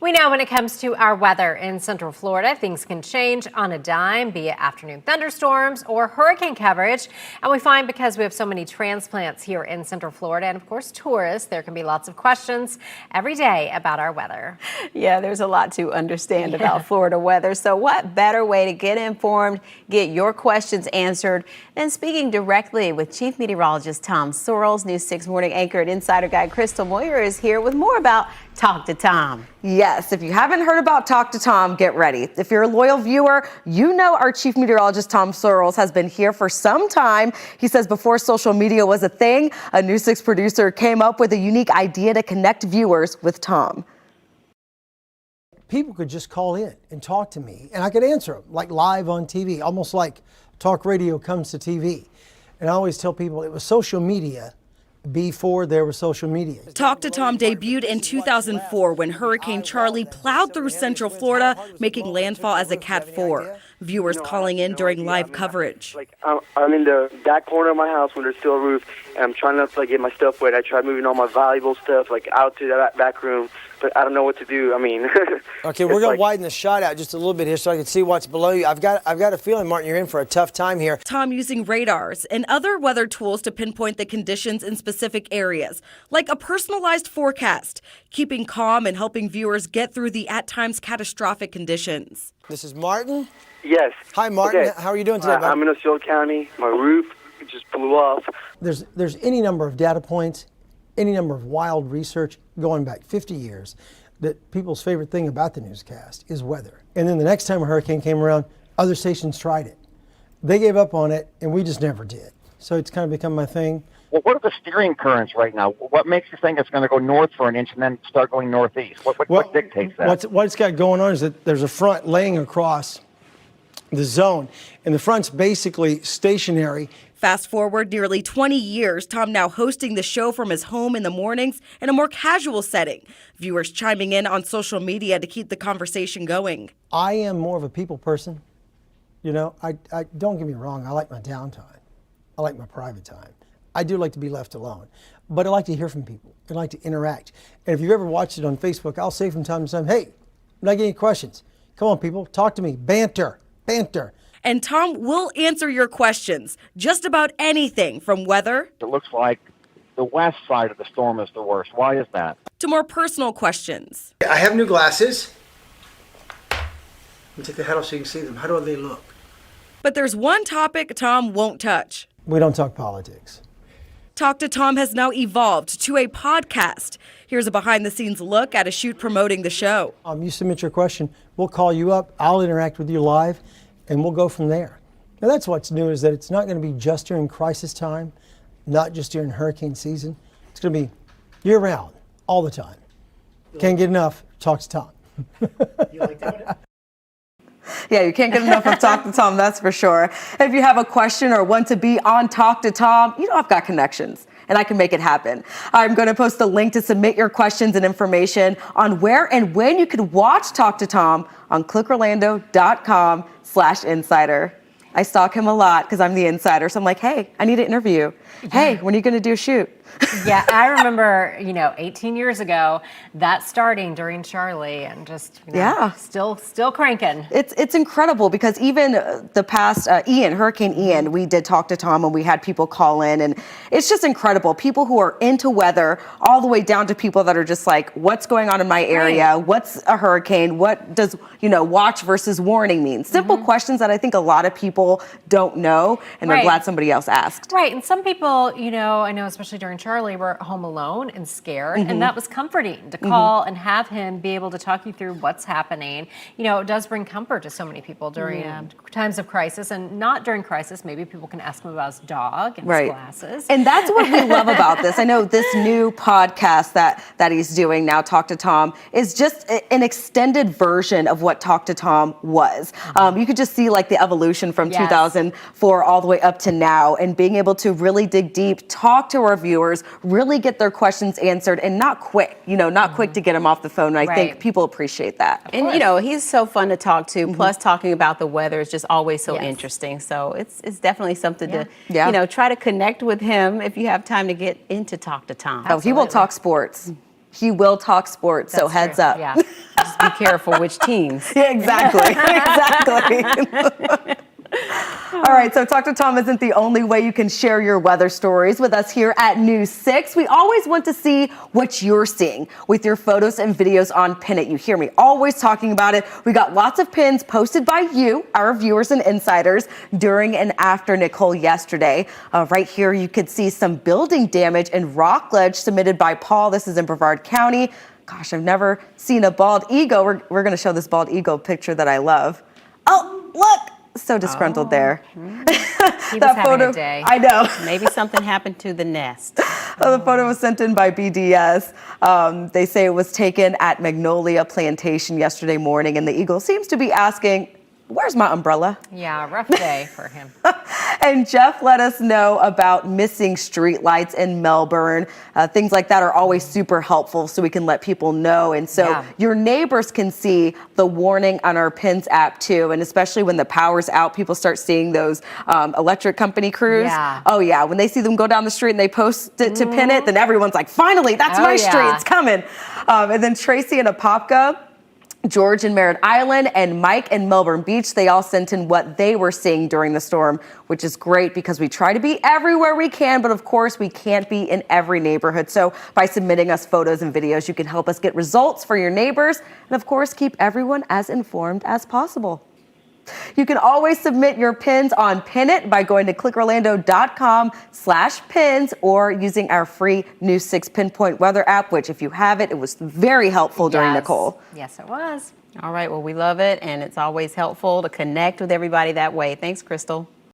We know when it comes to our weather in Central Florida, things can change on a dime, be it afternoon thunderstorms or hurricane coverage. And we find because we have so many transplants here in Central Florida and, of course, tourists, there can be lots of questions every day about our weather. Yeah, there's a lot to understand about Florida weather. So what better way to get informed, get your questions answered, than speaking directly with Chief Meteorologist Tom Sorrels. News 6 morning anchor and insider guide Crystal Moyer is here with more about Talk to Tom. Yes, if you haven't heard about Talk to Tom, get ready. If you're a loyal viewer, you know our Chief Meteorologist Tom Sorrels has been here for some time. He says before social media was a thing, a News 6 producer came up with a unique idea to connect viewers with Tom. People could just call in and talk to me, and I could answer them, like live on TV, almost like talk radio comes to TV. And I always tell people it was social media before there was social media. Talk to Tom debuted in 2004 when Hurricane Charley plowed through Central Florida, making landfall as a Cat 4. Viewers calling in during live coverage. I'm in the back corner of my house when there's still a roof, and I'm trying not to get my stuff wet. I tried moving all my valuable stuff out to that back room, but I don't know what to do. I mean, okay, we're gonna widen the shot out just a little bit here so I can see what's below you. I've got a feeling, Martin, you're in for a tough time here. Tom using radars and other weather tools to pinpoint the conditions in specific areas, like a personalized forecast, keeping calm and helping viewers get through the at times catastrophic conditions. This is Martin. Yes. Hi, Martin. Okay. How are you doing today, I'm in Osceola County. My roof just blew off. There's any number of data points, any number of wild research going back 50 years that people's favorite thing about the newscast is weather. And then the next time a hurricane came around, other stations tried it. They gave up on it, and we just never did. So it's kind of become my thing. Well, what are the steering currents right now? What makes you think it's going to go north for an inch and then start going northeast? What dictates that? What it's got going on is that there's a front laying across the zone, and the front's basically stationary. Fast forward nearly 20 years, Tom now hosting the show from his home in the mornings in a more casual setting. Viewers chiming in on social media to keep the conversation going. I am more of a people person. You know, I don't get me wrong, I like my downtime. I like my private time. I do like to be left alone, but I like to hear from people. I like to interact. And if you've ever watched it on Facebook, I'll say from time to time, hey, I'm not getting any questions. Come on, people, talk to me. Banter. And Tom will answer your questions, just about anything from weather. It looks like the west side of the storm is the worst. Why is that? To more personal questions. I have new glasses. Let me take the hat off so you can see them. How do they look? But there's one topic Tom won't touch. We don't talk politics. Talk to Tom has now evolved to a podcast. Here's a behind-the-scenes look at a shoot promoting the show. You submit your question, we'll call you up, I'll interact with you live, and we'll go from there. Now that's what's new, is that it's not going to be just during crisis time, not just during hurricane season. It's going to be year-round, all the time. Can't get enough, Talk to Tom. You like that? Yeah, you can't get enough of Talk to Tom, that's for sure. If you have a question or want to be on Talk to Tom, you know I've got connections, and I can make it happen. I'm going to post a link to submit your questions and information on where and when you could watch Talk to Tom on clickorlando.com/insider. I stalk him a lot because I'm the insider, so I'm like, hey, I need an interview. Hey, when are you going to do a shoot? Yeah, I remember, 18 years ago, that starting during Charley and just, still cranking. It's incredible because even the past Hurricane Ian, we did Talk to Tom and we had people call in, and it's just incredible. People who are into weather, all the way down to people that are just like, what's going on in my area? Right. What's a hurricane? What does, watch versus warning mean? Simple questions that I think a lot of people don't know, and they're glad somebody else asked. Right, and some people, I know especially during Charley, were home alone and scared, and that was comforting to call and have him be able to talk you through what's happening. It does bring comfort to so many people during times of crisis, and not during crisis. Maybe people can ask him about his dog and his glasses. And that's what we love about this. I know this new podcast that he's doing now, Talk to Tom, is just an extended version of what Talk to Tom was. You could just see like the evolution from 2004 all the way up to now, and being able to really dig deep, talk to our viewers, really get their questions answered, and not quick, not quick to get them off the phone. And I think people appreciate that. And, he's so fun to talk to. Plus, talking about the weather is just always so interesting. So it's definitely something to, try to connect with him if you have time to get into Talk to Tom. Oh, he will talk sports. He will talk sports, so heads up. Yeah. Just be careful which teams. Yeah, exactly. Exactly. All right, so Talk to Tom isn't the only way you can share your weather stories with us here at News 6. We always want to see what you're seeing with your photos and videos on Pin It. You hear me always talking about it. We got lots of pins posted by you, our viewers and insiders, during and after Nicole yesterday. Right here, you could see some building damage and rock ledge submitted by Paul. This is in Brevard County. Gosh, I've never seen a bald eagle. We're going to show this bald eagle picture that I love. Oh, look! So disgruntled there. He was having a day. I know. Maybe something happened to the nest. The photo was sent in by BDS. They say it was taken at Magnolia Plantation yesterday morning, and the eagle seems to be asking, where's my umbrella? Yeah, rough day for him. And Jeff let us know about missing streetlights in Melbourne. Things like that are always super helpful so we can let people know. And so your neighbors can see the warning on our Pins app too. And especially when the power's out, people start seeing those electric company crews. Yeah. Oh yeah, when they see them go down the street and they post it to Pin It, then everyone's like, finally, that's my street, it's coming. And then Tracy and Apopka, George in Merritt Island, and Mike in Melbourne Beach, they all sent in what they were seeing during the storm, which is great because we try to be everywhere we can, but of course we can't be in every neighborhood. So by submitting us photos and videos, you can help us get results for your neighbors and of course keep everyone as informed as possible. You can always submit your pins on Pin It by going to clickorlando.com/pins or using our free News 6 Pinpoint Weather app, which if you have it, it was very helpful during Nicole. Yes, it was. All right, well, we love it, and it's always helpful to connect with everybody that way. Thanks, Crystal.